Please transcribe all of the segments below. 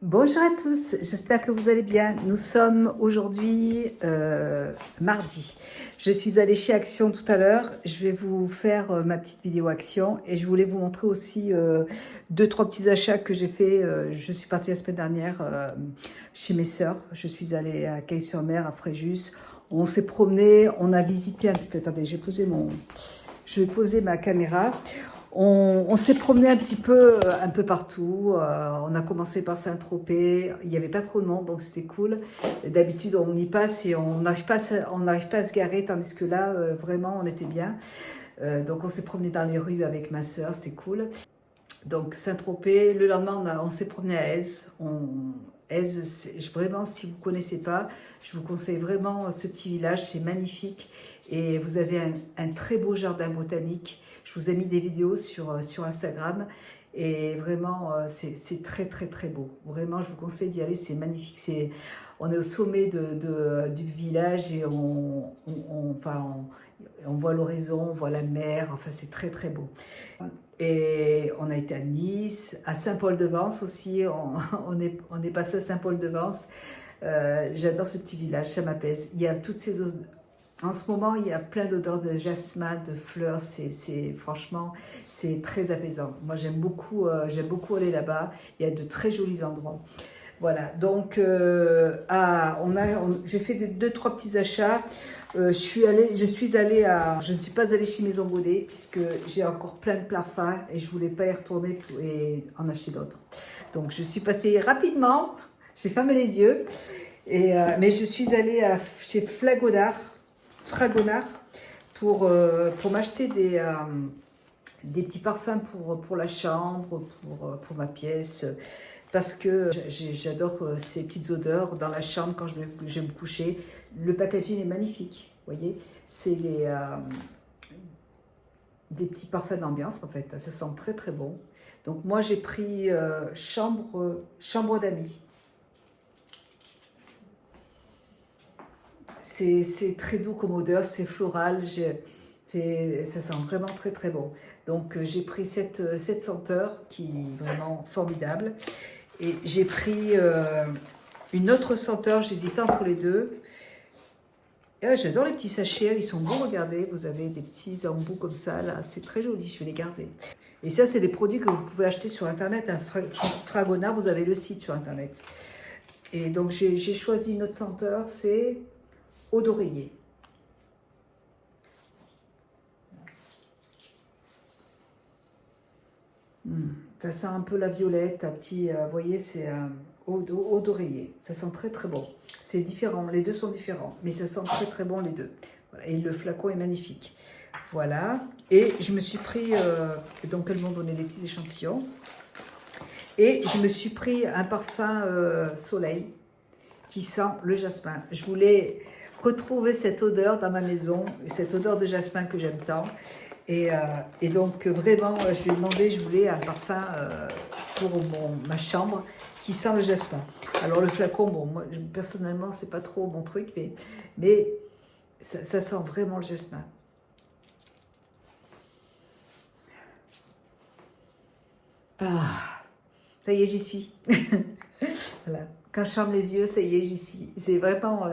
Bonjour à tous, j'espère que vous allez bien. Nous sommes aujourd'hui mardi. Je suis allée chez Action tout à l'heure. Je vais vous faire ma petite vidéo Action et je voulais vous montrer aussi deux, trois petits achats que j'ai fait. Je suis partie la semaine dernière chez mes sœurs. Je suis allée à Caille-sur-Mer, à Fréjus. On s'est promené, on a visité un petit peu. Attendez, je vais poser ma caméra. On s'est promené un peu partout. On a commencé par Saint-Tropez. Il n'y avait pas trop de monde, donc c'était cool. D'habitude, on y passe et on n'arrive pas à se garer, tandis que là, vraiment, on était bien. Donc, on s'est promené dans les rues avec ma sœur, c'était cool. Donc, Saint-Tropez. Le lendemain, on s'est promené à Èze. Èze, vraiment, si vous ne connaissez pas, je vous conseille vraiment ce petit village. C'est magnifique. Et vous avez un très beau jardin botanique. Je vous ai mis des vidéos sur Instagram et vraiment, c'est très, très, très beau. Vraiment, je vous conseille d'y aller, c'est magnifique. On est au sommet du village et on voit l'horizon, on voit la mer, enfin, c'est très, très beau. Et on a été à Nice, à Saint-Paul-de-Vence aussi, on est passé à Saint-Paul-de-Vence. J'adore ce petit village, ça m'apaise. Il y a toutes ces eaux. En ce moment, il y a plein d'odeurs de jasmin, de fleurs. Franchement, c'est très apaisant. Moi, j'aime beaucoup aller là-bas. Il y a de très jolis endroits. Voilà. Donc, j'ai fait deux, trois petits achats. Je ne suis pas allée chez Maison Baudet puisque j'ai encore plein de plafards et je voulais pas y retourner et en acheter d'autres. Donc, je suis passée rapidement. J'ai fermé les yeux. Mais je suis allée chez Fragonard pour m'acheter des petits parfums pour la chambre, pour ma pièce, parce que j'adore ces petites odeurs dans la chambre quand je vais me coucher. Le packaging est magnifique, vous voyez, c'est des petits parfums d'ambiance en fait, ça sent très très bon. Donc moi j'ai pris chambre d'amis. C'est très doux comme odeur, c'est floral, ça sent vraiment très très bon. Donc j'ai pris cette senteur qui est vraiment formidable. Et j'ai pris une autre senteur, j'hésitais entre les deux. J'adore les petits sachets, ils sont beaux, regardez, vous avez des petits embouts comme ça, là, c'est très joli, je vais les garder. Et ça, c'est des produits que vous pouvez acheter sur Internet, Fragonard, vous avez le site sur Internet. Et donc j'ai choisi une autre senteur, c'est eau d'oreiller. Ça sent un peu la violette, vous voyez, c'est eau d'oreiller. Ça sent très très bon. C'est différent, les deux sont différents, mais ça sent très très bon les deux. Voilà. Et le flacon est magnifique. Voilà. Et je me suis pris, donc elles m'ont donné des petits échantillons. Et je me suis pris un parfum soleil qui sent le jasmin. Je voulais retrouver cette odeur dans ma maison, cette odeur de jasmin que j'aime tant. Et donc vraiment, je lui ai demandé, je voulais un parfum pour ma chambre qui sent le jasmin. Alors le flacon, bon, moi personnellement, c'est pas trop mon truc, mais ça sent vraiment le jasmin. Ah, ça y est, j'y suis. Voilà. Quand je ferme les yeux, ça y est, j'y suis. C'est vraiment...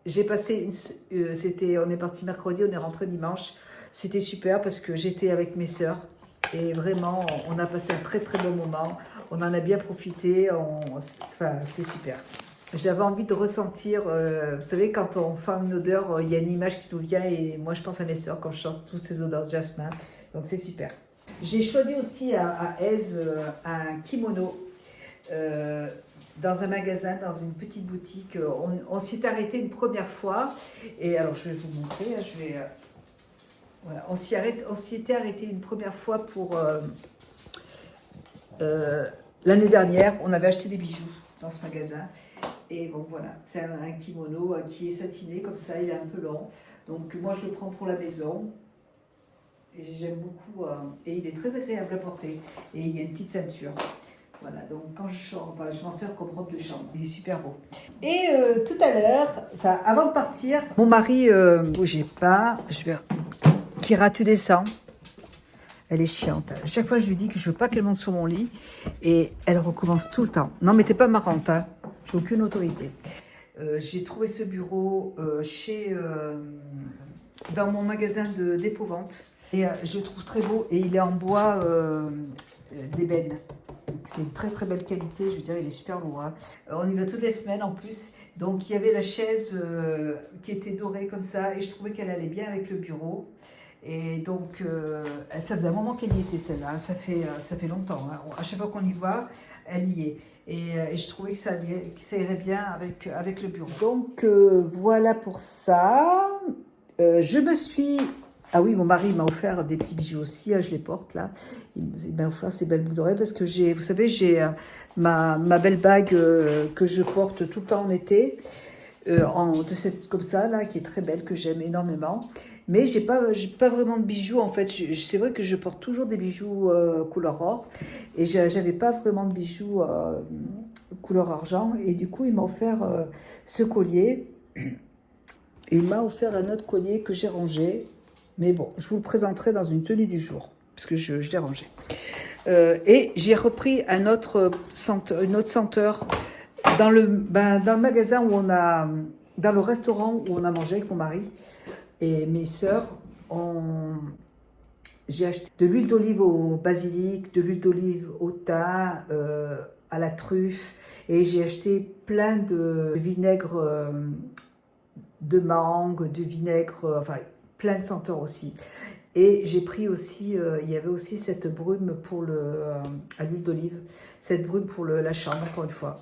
j'ai passé... on est parti mercredi, on est rentré dimanche. C'était super parce que j'étais avec mes sœurs. Et vraiment, on a passé un très très bon moment. On en a bien profité. C'est super. J'avais envie de ressentir... vous savez, quand on sent une odeur, il y a une image qui nous vient. Et moi, je pense à mes sœurs quand je chante toutes ces odeurs de jasmin. Donc, c'est super. J'ai choisi aussi à Èze un kimono. Dans un magasin, dans une petite boutique. On s'y est arrêté une première fois. Et alors, je vais vous montrer. Voilà. On s'y était arrêté une première fois pour... l'année dernière, on avait acheté des bijoux dans ce magasin. Et bon, voilà. C'est un kimono qui est satiné comme ça. Il est un peu long. Donc, moi, je le prends pour la maison. Et j'aime beaucoup. Et il est très agréable à porter. Et il y a une petite ceinture. Voilà, donc quand je m'en sers comme robe de chambre. Il est super beau. Et tout à l'heure, avant de partir, mon mari, bougez pas, qui rate du sang. Elle est chiante. À chaque fois, je lui dis que je veux pas qu'elle monte sur mon lit. Et elle recommence tout le temps. Non, mais t'es pas marrante, hein. J'ai aucune autorité. J'ai trouvé ce bureau dans mon magasin d'épouvante. Et je le trouve très beau. Et il est en bois d'ébène. C'est une très très belle qualité, je veux dire, il est super lourd. Hein. On y va toutes les semaines en plus. Donc il y avait la chaise qui était dorée comme ça et je trouvais qu'elle allait bien avec le bureau. Et donc ça faisait un moment qu'elle y était celle-là, hein. Ça fait longtemps. Hein. À chaque fois qu'on y va, elle y est. Et je trouvais que ça irait bien avec le bureau. Donc voilà pour ça. Je me suis... Ah oui, mon mari m'a offert des petits bijoux aussi, hein, je les porte là. Il m'a offert ces belles boucles d'oreilles parce que vous savez, j'ai ma belle bague que je porte tout le temps en été, comme ça là, qui est très belle, que j'aime énormément. Mais j'ai pas vraiment de bijoux en fait. C'est vrai que je porte toujours des bijoux couleur or et j'avais pas vraiment de bijoux couleur argent. Et du coup, il m'a offert ce collier. Et il m'a offert un autre collier que j'ai rangé. Mais bon, je vous le présenterai dans une tenue du jour, parce que je l'ai rangé. Et j'ai repris une autre senteur dans le magasin où dans le restaurant où on a mangé avec mon mari et mes sœurs. J'ai acheté de l'huile d'olive au basilic, de l'huile d'olive au thym, à la truffe. Et j'ai acheté plein de vinaigre de mangue, de vinaigre, enfin plein de senteurs aussi. Et j'ai pris aussi, il y avait aussi cette brume à l'huile d'olive, cette brume pour la chambre, encore une fois.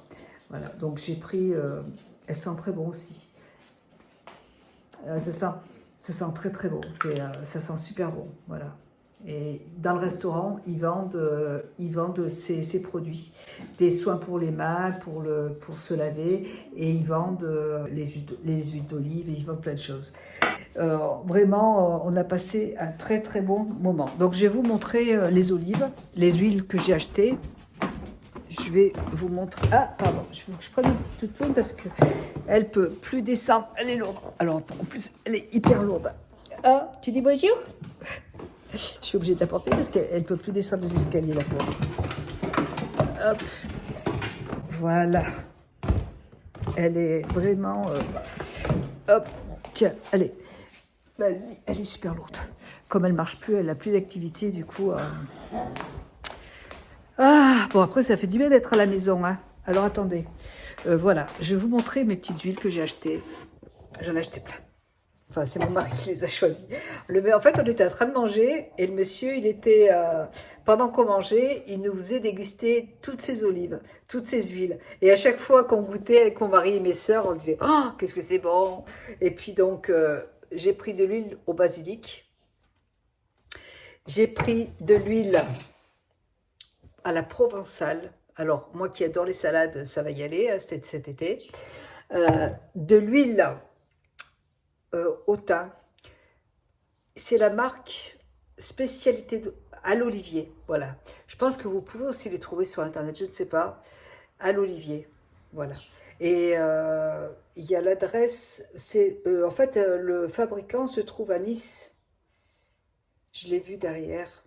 Voilà, donc j'ai pris, elle sent très bon aussi. Ça sent très très bon, ça sent super bon, voilà. Et dans le restaurant, ils vendent ces produits, des soins pour les mains, pour se laver, et ils vendent les huiles d'olive, et ils vendent plein de choses. Vraiment, on a passé un très très bon moment. Donc je vais vous montrer les olives, les huiles que j'ai achetées. Je vais vous montrer. Ah, pardon, je prends une petite toutoune parce qu'elle peut plus descendre, elle est lourde. Alors en plus, elle est hyper lourde. Ah, tu dis bonjour? Je suis obligée de la porter parce qu'elle ne peut plus descendre les escaliers, la pauvre. Hop. Voilà. Elle est vraiment... hop. Tiens, allez. Vas-y, elle est super lourde. Comme elle ne marche plus, elle n'a plus d'activité, du coup... Ah, bon, après, ça fait du bien d'être à la maison. Hein. Alors, attendez. Voilà, je vais vous montrer mes petites huiles que j'ai achetées. J'en ai acheté plein. Enfin, c'est mon mari qui les a choisis. En fait, on était en train de manger et le monsieur, pendant qu'on mangeait, il nous faisait déguster toutes ces olives, toutes ces huiles. Et à chaque fois qu'on goûtait avec mon mari et mes sœurs, on disait « Oh, qu'est-ce que c'est bon !» Et puis donc, j'ai pris de l'huile au basilic. J'ai pris de l'huile à la provençale. Alors, moi qui adore les salades, ça va y aller hein, cet été. De l'huile... au thym. C'est la marque spécialité à l'olivier. Voilà. Je pense que vous pouvez aussi les trouver sur Internet, je ne sais pas. À l'olivier. Voilà. Et il y a l'adresse. En fait, le fabricant se trouve à Nice. Je l'ai vu derrière.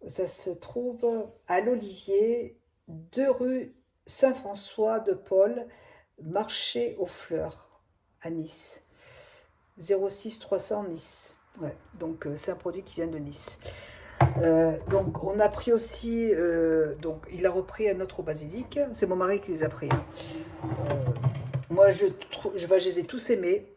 Ça se trouve à l'Olivier, 2 rue Saint-François-de-Paul, marché aux fleurs, à Nice. 06 300 Nice. Ouais, donc c'est un produit qui vient de Nice. Donc on a pris aussi, donc il a repris un autre au basilic. C'est mon mari qui les a pris. Moi je les ai tous aimés.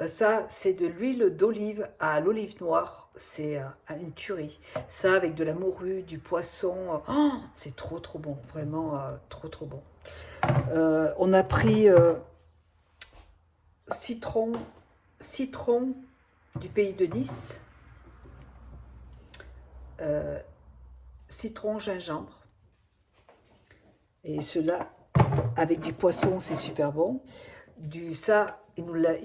Ça c'est de l'huile d'olive à l'olive noire. C'est une tuerie. Ça avec de la morue, du poisson. Oh, c'est trop trop bon. Vraiment trop trop bon. On a pris citron du pays de Nice, citron, gingembre, et cela avec du poisson, c'est super bon. Il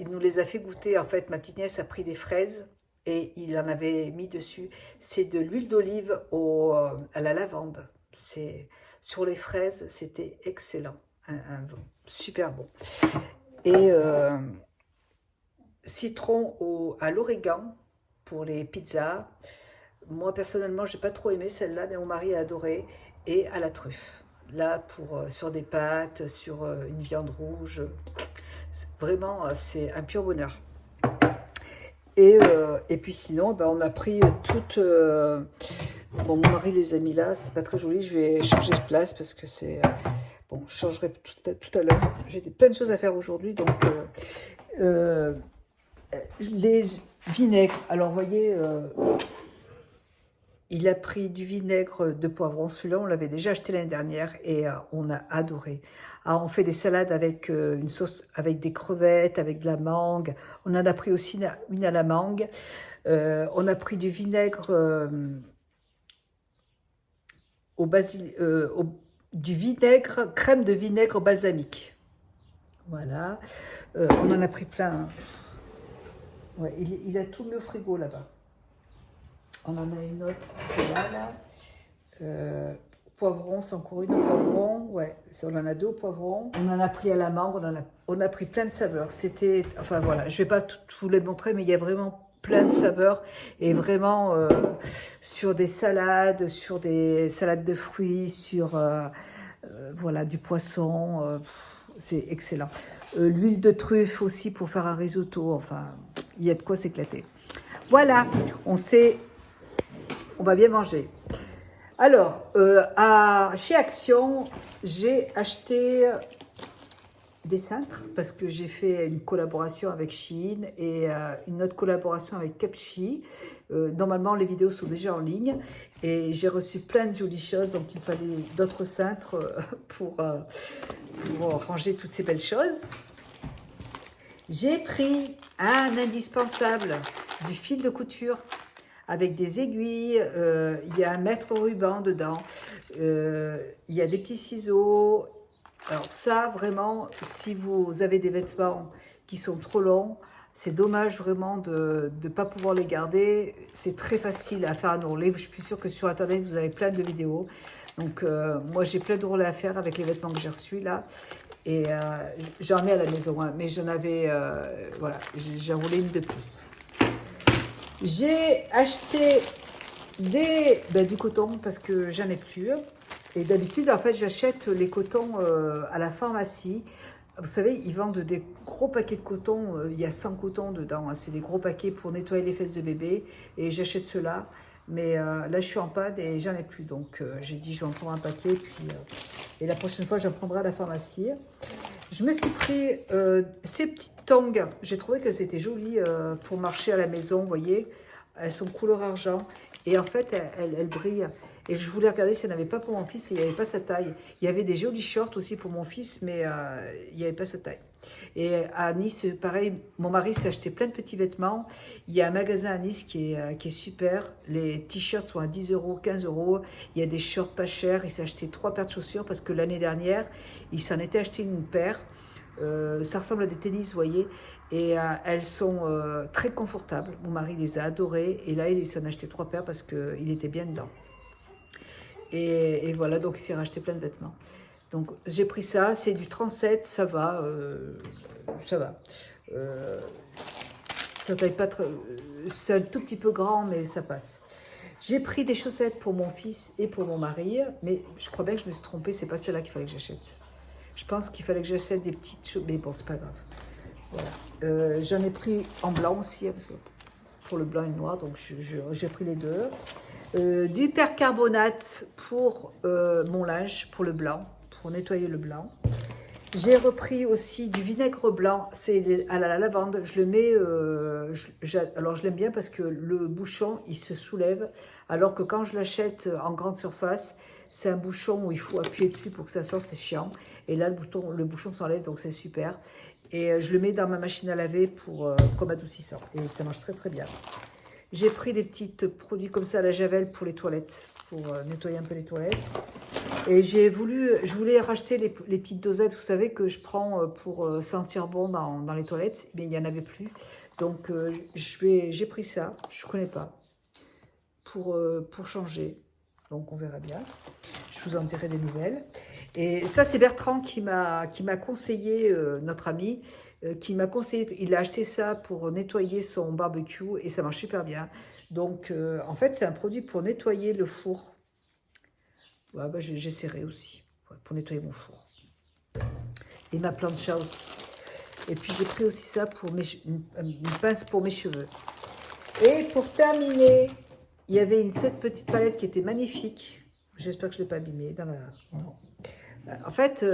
nous les a fait goûter, en fait, ma petite nièce a pris des fraises, et il en avait mis dessus, c'est de l'huile d'olive à la lavande. Sur les fraises, c'était excellent, super bon. Et... citron à l'origan pour les pizzas, Moi, personnellement, j'ai pas trop aimé celle-là, mais mon mari a adoré. Et à la truffe. Là, sur des pâtes, sur une viande rouge. Vraiment, c'est un pur bonheur. Et puis sinon, ben, on a pris toutes... bon, mon mari les a mis là, c'est pas très joli. Je vais changer de place parce que c'est... bon, je changerai tout à l'heure. J'ai plein de choses à faire aujourd'hui, donc... les vinaigres, alors vous voyez, il a pris du vinaigre de poivron. Celui-là, on l'avait déjà acheté l'année dernière et on a adoré. Alors, on fait des salades avec une sauce, avec des crevettes, avec de la mangue. On en a pris aussi une à la mangue. On a pris du vinaigre du vinaigre, crème de vinaigre balsamique. Voilà. On en a pris plein. Hein. Ouais, il a tout mis au frigo là-bas. On en a une autre, là. Poivron, c'est encore une au poivron. Ouais, on en a deux au poivron. On en a pris à la mangue, on a pris plein de saveurs. C'était, enfin voilà, je vais pas vous les montrer, mais il y a vraiment plein de saveurs. Et vraiment, sur des salades de fruits, sur voilà, du poisson. C'est excellent. L'huile de truffe aussi pour faire un risotto. Enfin, il y a de quoi s'éclater. Voilà, on va bien manger. Alors, chez Action, j'ai acheté des cintres parce que j'ai fait une collaboration avec Shein et une autre collaboration avec Capchi. Normalement, les vidéos sont déjà en ligne et j'ai reçu plein de jolies choses, donc il fallait d'autres cintres pour ranger toutes ces belles choses. J'ai pris un indispensable, du fil de couture avec des aiguilles, il y a un mètre ruban dedans, il y a des petits ciseaux. Alors ça, vraiment, si vous avez des vêtements qui sont trop longs, c'est dommage vraiment de ne pas pouvoir les garder. C'est très facile à faire un ourlet. Je suis sûre que sur Internet, vous avez plein de vidéos. Donc, moi, j'ai plein d'ourlets à faire avec les vêtements que j'ai reçus là. Et j'en ai à la maison, hein, mais j'en avais, voilà, j'en voulais une de plus. J'ai acheté du coton parce que j'en ai plus. Et d'habitude, en fait, j'achète les cotons à la pharmacie. Vous savez, ils vendent des gros paquets de coton. Il y a 100 cotons dedans. Hein, c'est des gros paquets pour nettoyer les fesses de bébé. Et j'achète ceux-là. Mais là, je suis en panne et j'en ai plus. Donc, j'ai dit, je vais en prendre un paquet. Et la prochaine fois, j'en prendrai à la pharmacie. Je me suis pris ces petites tongs. J'ai trouvé qu'elles étaient jolies pour marcher à la maison, vous voyez. Elles sont couleur argent. Et en fait, elles brillent. Et je voulais regarder si elle n'avait pas pour mon fils et il n'y avait pas sa taille. Il y avait des jolis shorts aussi pour mon fils, mais il n'y avait pas sa taille. Et à Nice, pareil, mon mari s'est acheté plein de petits vêtements. Il y a un magasin à Nice qui est super. Les t-shirts sont à 10 euros, 15 euros. Il y a des shorts pas chers. Il s'est acheté 3 paires de chaussures parce que l'année dernière, il s'en était acheté une paire. Ça ressemble à des tennis, vous voyez. Et elles sont très confortables. Mon mari les a adorées. Et là, il s'en a acheté 3 paires parce qu'il était bien dedans. Et voilà, donc il s'est racheté plein de vêtements. Donc j'ai pris ça, c'est du 37, ça va, ça va. Ça taille pas très, c'est un tout petit peu grand, mais ça passe. J'ai pris des chaussettes pour mon fils et pour mon mari, mais je crois bien que je me suis trompée, c'est pas celle-là qu'il fallait que j'achète. Je pense qu'il fallait que j'achète des petites choses, mais bon, c'est pas grave. Voilà. J'en ai pris en blanc aussi, hein, parce que pour le blanc et le noir, donc j'ai pris les deux. Du percarbonate pour mon linge, pour le blanc, pour nettoyer le blanc. J'ai repris aussi du vinaigre blanc, c'est à la lavande. Je le mets, alors je l'aime bien parce que le bouchon, il se soulève, alors que quand je l'achète en grande surface, c'est un bouchon où il faut appuyer dessus pour que ça sorte, c'est chiant. Et là, le bouchon s'enlève, donc c'est super. Et je le mets dans ma machine à laver comme adoucissant. Et ça marche très très bien. J'ai pris des petits produits comme ça à la javel pour les toilettes, pour nettoyer un peu les toilettes. Et je voulais racheter les petites dosettes, vous savez, que je prends pour sentir bon dans les toilettes, mais il n'y en avait plus. Donc j'ai pris ça, je ne connais pas, pour changer. Donc on verra bien. Je vous en dirai des nouvelles. Et ça, c'est Bertrand qui m'a conseillé, notre ami, qui m'a conseillé, il a acheté ça pour nettoyer son barbecue et ça marche super bien. Donc, en fait, c'est un produit pour nettoyer le four. Ouais, bah, j'essaierai aussi, ouais, pour nettoyer mon four. Et ma plancha aussi. Et puis, j'ai pris aussi ça pour une pince pour mes cheveux. Et pour terminer, il y avait cette petite palette qui était magnifique. J'espère que je ne l'ai pas abîmée dans la... Non. En fait,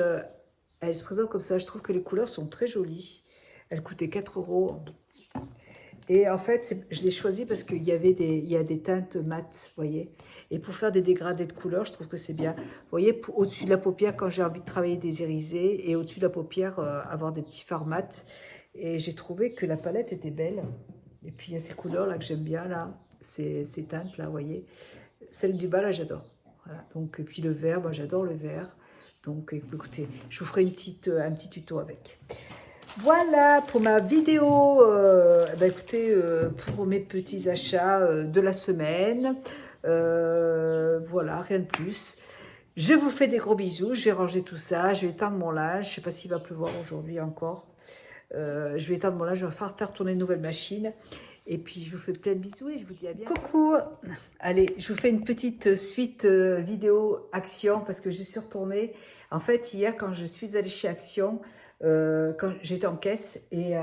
elle se présente comme ça. Je trouve que les couleurs sont très jolies. Elle coûtait 4 €. Et en fait, je l'ai choisie parce qu'il y a des teintes mates, vous voyez. Et pour faire des dégradés de couleurs, je trouve que c'est bien. Vous voyez, au-dessus de la paupière, quand j'ai envie de travailler des irisés, et au-dessus de la paupière, avoir des petits fards mat. Et j'ai trouvé que la palette était belle. Et puis, il y a ces couleurs-là que j'aime bien, là. Ces teintes-là, vous voyez. Celle du bas, là, j'adore. Voilà. Donc, et puis le vert, moi, j'adore le vert. Donc, écoutez, je vous ferai un petit tuto avec. Voilà pour ma vidéo, écoutez, pour mes petits achats de la semaine. Voilà, rien de plus. Je vous fais des gros bisous, je vais ranger tout ça, je vais éteindre mon linge. Je ne sais pas s'il va pleuvoir aujourd'hui encore. Je vais éteindre mon linge, je vais faire tourner une nouvelle machine. Et puis, je vous fais plein de bisous et je vous dis à bientôt. Coucou! Allez, je vous fais une petite suite vidéo Action parce que je suis retournée. En fait, hier, quand je suis allée chez Action, quand j'étais en caisse et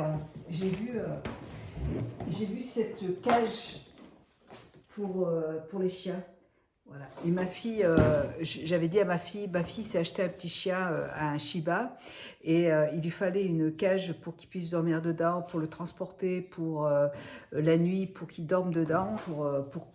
j'ai vu cette cage pour les chiens. Voilà. Et ma fille, j'avais dit à ma fille s'est acheté un petit chien, un Shiba, et il lui fallait une cage pour qu'il puisse dormir dedans, pour le transporter, pour la nuit, pour qu'il dorme dedans, pour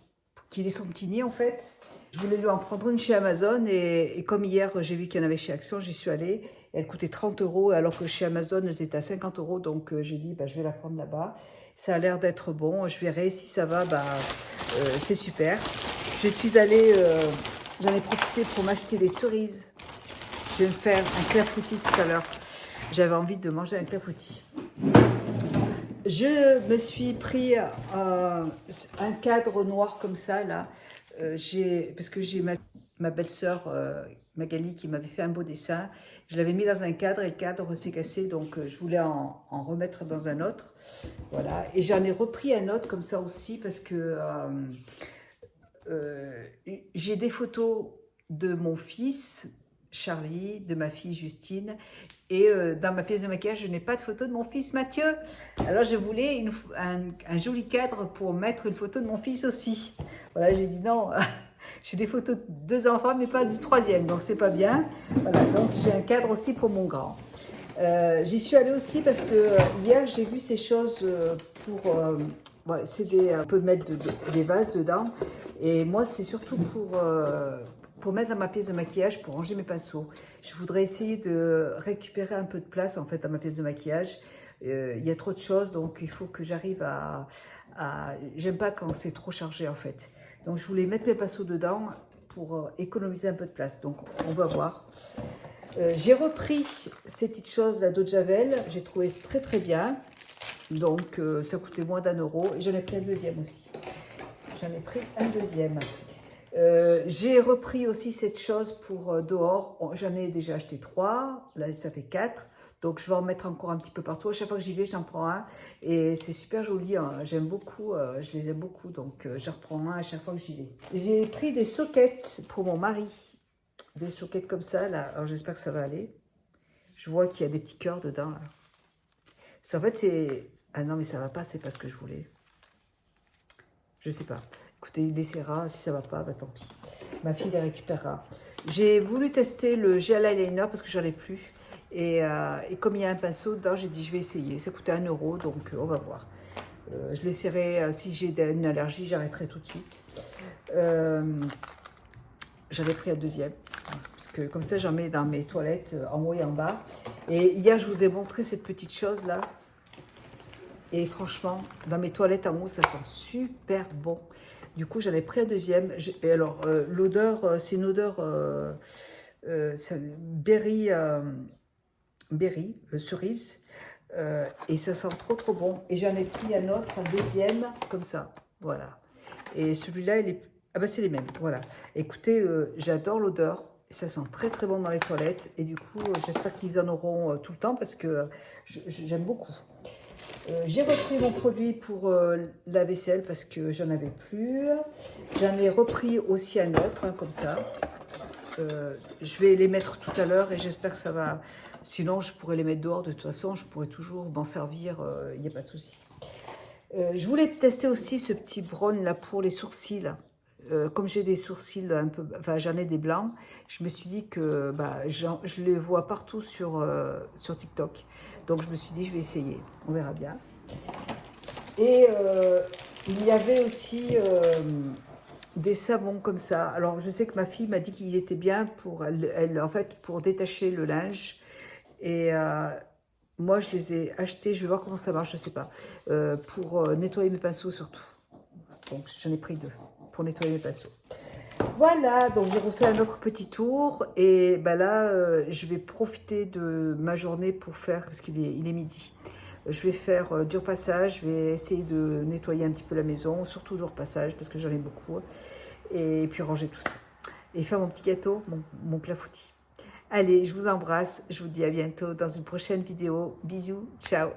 qu'il ait son petit nid en fait. Je voulais lui en prendre une chez Amazon et comme hier j'ai vu qu'il y en avait chez Action, j'y suis allée. Et elle coûtait 30 € alors que chez Amazon elle était à 50 €, donc j'ai dit je vais la prendre là-bas. Ça a l'air d'être bon, je verrai si ça va, c'est super. Je suis allée, j'en ai profité pour m'acheter des cerises. Je vais me faire un clafoutis tout à l'heure. J'avais envie de manger un clafoutis. Je me suis pris un cadre noir comme ça, là. Parce que j'ai ma belle-sœur, Magali, qui m'avait fait un beau dessin. Je l'avais mis dans un cadre et le cadre s'est cassé, donc je voulais en remettre dans un autre. Voilà. Et j'en ai repris un autre comme ça aussi parce que... j'ai des photos de mon fils Charlie, de ma fille Justine, et dans ma pièce de maquillage, je n'ai pas de photo de mon fils Mathieu. Alors je voulais un joli cadre pour mettre une photo de mon fils aussi. Voilà, j'ai dit non, j'ai des photos de 2 enfants, mais pas du 3e, donc c'est pas bien. Voilà, donc j'ai un cadre aussi pour mon grand. J'y suis allée aussi parce que hier j'ai vu ces choses pour... voilà, c'est on peut mettre des vases dedans. Et moi, c'est surtout pour mettre dans ma pièce de maquillage, pour ranger mes pinceaux. Je voudrais essayer de récupérer un peu de place, en fait, dans ma pièce de maquillage. Il y a trop de choses, donc il faut que j'arrive à... J'aime pas quand c'est trop chargé, en fait. Donc, je voulais mettre mes pinceaux dedans pour économiser un peu de place. Donc, on va voir. J'ai repris ces petites choses, la d'eau de Javel. J'ai trouvé très, très bien. Donc, ça coûtait moins d'1 €. Et j'en ai pris un deuxième aussi. J'en ai pris un deuxième. J'ai repris aussi cette chose pour dehors. J'en ai déjà acheté 3. Là, ça fait 4. Donc, je vais en mettre encore un petit peu partout. À chaque fois que j'y vais, j'en prends un. Et c'est super joli. Hein. J'aime beaucoup. Je les aime beaucoup. Donc, je reprends un à chaque fois que j'y vais. J'ai pris des sockets pour mon mari. Des sockets comme ça. Là. Alors, j'espère que ça va aller. Je vois qu'il y a des petits cœurs dedans. Là. Ça, en fait, c'est... Ah non, mais ça va pas. C'est pas ce que je voulais. Je sais pas. Écoutez, il essaiera. Si ça va pas, tant pis. Ma fille les récupérera. J'ai voulu tester le gel eyeliner parce que j'en ai plus. Et comme il y a un pinceau dedans, j'ai dit je vais essayer. Ça coûtait 1 €, donc on va voir. Je l'essaierai. Si j'ai une allergie, j'arrêterai tout de suite. J'avais pris un deuxième. Parce que comme ça, j'en mets dans mes toilettes en haut et en bas. Et hier, je vous ai montré cette petite chose-là. Et franchement, dans mes toilettes en haut, ça sent super bon. Du coup, j'en ai pris un deuxième. Et alors, l'odeur, c'est une odeur cerise. Et ça sent trop, trop bon. Et j'en ai pris un autre, un deuxième, comme ça. Voilà. Et celui-là, il est... Ah ben, c'est les mêmes. Voilà. Écoutez, j'adore l'odeur. Ça sent très, très bon dans les toilettes. Et du coup, j'espère qu'ils en auront tout le temps parce que j'aime beaucoup. J'ai repris mon produit pour la vaisselle parce que j'en avais plus. J'en ai repris aussi un autre, hein, comme ça. Je vais les mettre tout à l'heure et j'espère que ça va... Sinon, je pourrais les mettre dehors. De toute façon, je pourrais toujours m'en servir. Il n'y a pas de souci. Je voulais tester aussi ce petit brown là pour les sourcils. Comme j'ai des sourcils un peu... Enfin, j'en ai des blancs. Je me suis dit que je les vois partout sur TikTok. Donc, je me suis dit, je vais essayer. On verra bien. Et il y avait aussi des savons comme ça. Alors, je sais que ma fille m'a dit qu'ils étaient bien pour, en fait, pour détacher le linge. Et moi, je les ai achetés. Je vais voir comment ça marche, je ne sais pas. Pour nettoyer mes pinceaux surtout. Donc, j'en ai pris 2 pour nettoyer mes pinceaux. Voilà, donc j'ai refait un autre petit tour et ben là, je vais profiter de ma journée pour faire, parce qu'il est, il est midi, je vais faire du repassage, je vais essayer de nettoyer un petit peu la maison, surtout du repassage parce que j'en ai beaucoup, et puis ranger tout ça. Et faire mon petit gâteau, mon clafoutis. Allez, je vous embrasse, je vous dis à bientôt dans une prochaine vidéo. Bisous, ciao.